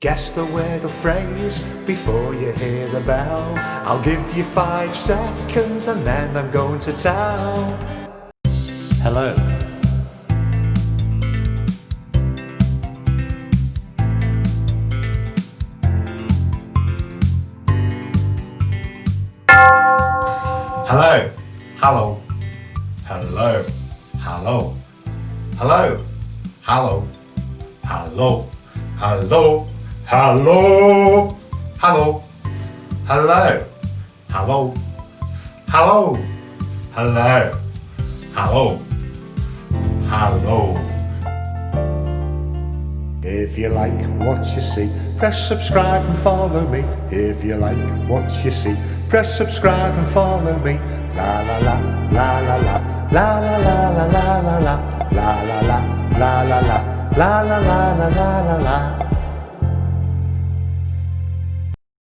Guess the word or phrase before you hear the bell. I'll give you 5 seconds and then I'm going to tell. Hello. Hello, hello, hello, hello, hello, hello, hello, hello, hello, hello, hello, hello, hello, hello, hello, hello. If you like what you see, press subscribe and follow me. If you like what you see, press subscribe and follow me. La la la, la la la, la la la la la la la, la la la, la la la, la la la la la la.